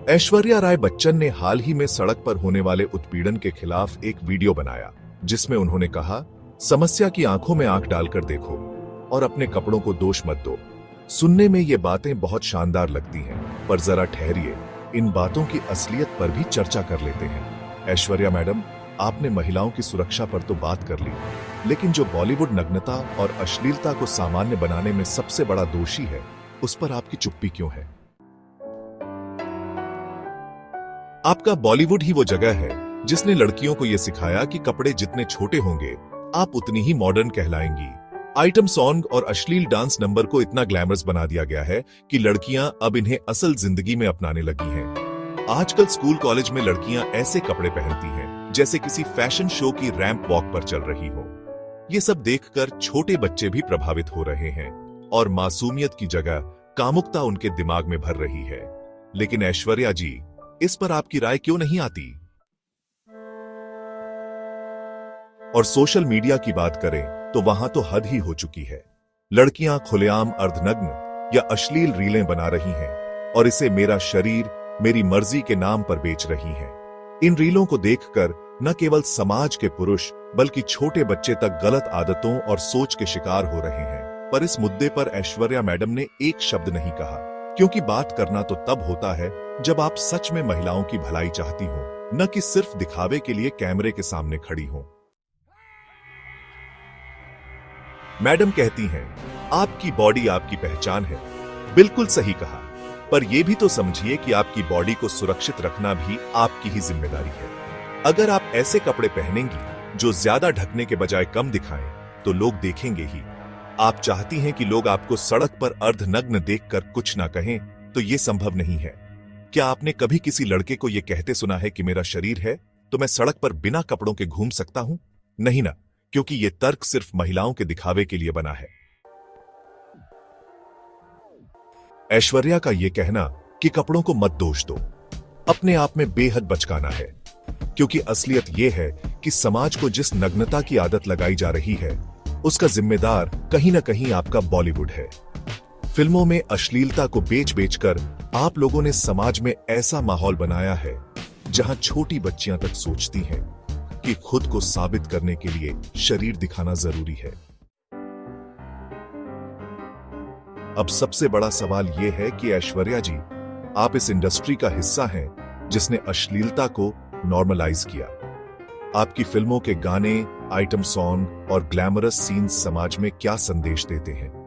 ऐश्वर्या राय बच्चन ने हाल ही में सड़क पर होने वाले उत्पीड़न के खिलाफ एक वीडियो बनाया, जिसमें उन्होंने कहा, समस्या की आंखों में आंख डालकर देखो और अपने कपड़ों को दोष मत दो। सुनने में ये बातें बहुत शानदार लगती हैं, पर जरा ठहरिए, इन बातों की असलियत पर भी चर्चा कर लेते हैं। ऐश्वर्या मैडम, आपने महिलाओं की सुरक्षा पर तो बात कर ली, लेकिन जो बॉलीवुड नग्नता और अश्लीलता को सामान्य बनाने में सबसे बड़ा दोषी है, उस पर आपकी चुप्पी क्यों है? आपका बॉलीवुड ही वो जगह है जिसने लड़कियों को यह सिखाया कि कपड़े जितने छोटे होंगे आप उतनी ही मॉडर्न कहलाएंगी। आइटम सॉन्ग और अश्लील डांस नंबर को इतना ग्लैमरस बना दिया गया है कि लड़कियां अब इन्हें असल जिंदगी में अपनाने लगी हैं। आजकल स्कूल कॉलेज में लड़कियां ऐसे कपड़े पहनती हैं जैसे किसी फैशन शो की रैंप वॉक पर चल रही हो। ये सब देखकर छोटे बच्चे भी प्रभावित हो रहे हैं और मासूमियत की जगह कामुकता उनके दिमाग में भर रही है। लेकिन ऐश्वर्या जी, इस पर आपकी राय क्यों नहीं आती? और सोशल मीडिया की बात करें तो वहां तो हद ही हो चुकी है। लड़कियां खुलेआम अर्धनग्न या अश्लील रीलें बना रही हैं और इसे मेरा शरीर मेरी मर्जी के नाम पर बेच रही हैं। इन रीलों को देखकर न केवल समाज के पुरुष बल्कि छोटे बच्चे तक गलत आदतों और सोच के शिकार हो रहे हैं। पर इस मुद्दे पर ऐश्वर्या मैडम ने एक शब्द नहीं कहा, क्योंकि बात करना तो तब होता है जब आप सच में महिलाओं की भलाई चाहती हो, न कि सिर्फ दिखावे के लिए कैमरे के सामने खड़ी हो। मैडम कहती हैं, आपकी बॉडी आपकी पहचान है। बिल्कुल सही कहा, पर यह भी तो समझिए कि आपकी बॉडी को सुरक्षित रखना भी आपकी ही जिम्मेदारी है। अगर आप ऐसे कपड़े पहनेंगी जो ज्यादा ढकने के बजाय कम दिखाएं, तो लोग देखेंगे ही। आप चाहती हैं कि लोग आपको सड़क पर अर्धनग्न देखकर कुछ ना कहें, तो यह संभव नहीं है। क्या आपने कभी किसी लड़के को यह कहते सुना है कि मेरा शरीर है तो मैं सड़क पर बिना कपड़ों के घूम सकता हूं? नहीं ना, क्योंकि यह तर्क सिर्फ महिलाओं के दिखावे के लिए बना है। ऐश्वर्या का यह कहना कि कपड़ों को मत दोष दो, अपने आप में बेहद बचकाना है, क्योंकि असलियत यह है कि समाज को जिस नग्नता की आदत लगाई जा रही है, उसका जिम्मेदार कहीं ना कहीं आपका बॉलीवुड है। फिल्मों में अश्लीलता को बेच बेचकर आप लोगों ने समाज में ऐसा माहौल बनाया है जहां छोटी बच्चियां तक सोचती हैं कि खुद को साबित करने के लिए शरीर दिखाना जरूरी है। अब सबसे बड़ा सवाल यह है कि ऐश्वर्या जी, आप इस इंडस्ट्री का हिस्सा हैं जिसने अश्लीलता को नॉर्मलाइज किया। आपकी फिल्मों के गाने, आइटम सॉन्ग और ग्लैमरस सीन्स समाज में क्या संदेश देते हैं?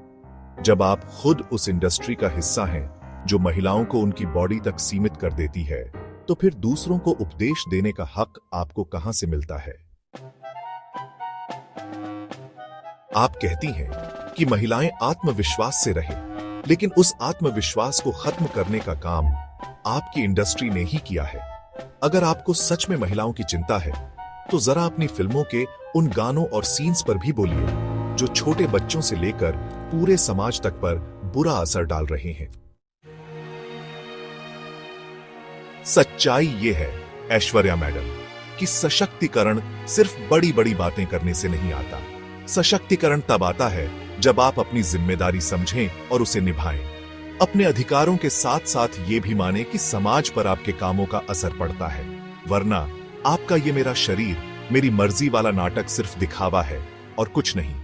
जब आप खुद उस इंडस्ट्री का हिस्सा हैं जो महिलाओं को उनकी बॉडी तक सीमित कर देती है, तो फिर दूसरों को उपदेश देने का हक आपको कहां से मिलता है? आप कहती हैं कि महिलाएं आत्मविश्वास से रहें, लेकिन उस आत्मविश्वास को खत्म करने का काम आपकी इंडस्ट्री ने ही किया है। अगर आपको सच में महिलाओं की चिंता है, तो जरा अपनी फिल्मों के उन गानों और सीन्स पर भी बोलिए जो छोटे बच्चों से लेकर पूरे समाज तक पर बुरा असर डाल रहे हैं। सच्चाई ये है ऐश्वर्या मैडम कि सशक्तिकरण सिर्फ बड़ी बड़ी बातें करने से नहीं आता। सशक्तिकरण तब आता है जब आप अपनी जिम्मेदारी समझें और उसे निभाएं। अपने अधिकारों के साथ साथ ये भी माने कि समाज पर आपके कामों का असर पड़ता है, वरना आपका ये मेरा शरीर मेरी मर्जी वाला नाटक सिर्फ दिखावा है और कुछ नहीं।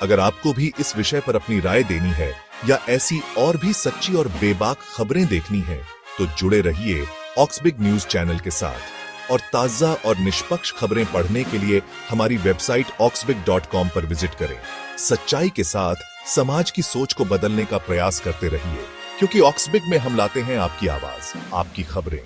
अगर आपको भी इस विषय पर अपनी राय देनी है या ऐसी और भी सच्ची और बेबाक खबरें देखनी है, तो जुड़े रहिए ऑक्सबिग न्यूज चैनल के साथ और ताजा और निष्पक्ष खबरें पढ़ने के लिए हमारी वेबसाइट oxbig.com पर विजिट करें। सच्चाई के साथ समाज की सोच को बदलने का प्रयास करते रहिए, क्योंकि ऑक्सबिग में हम लाते हैं आपकी आवाज, आपकी खबरें।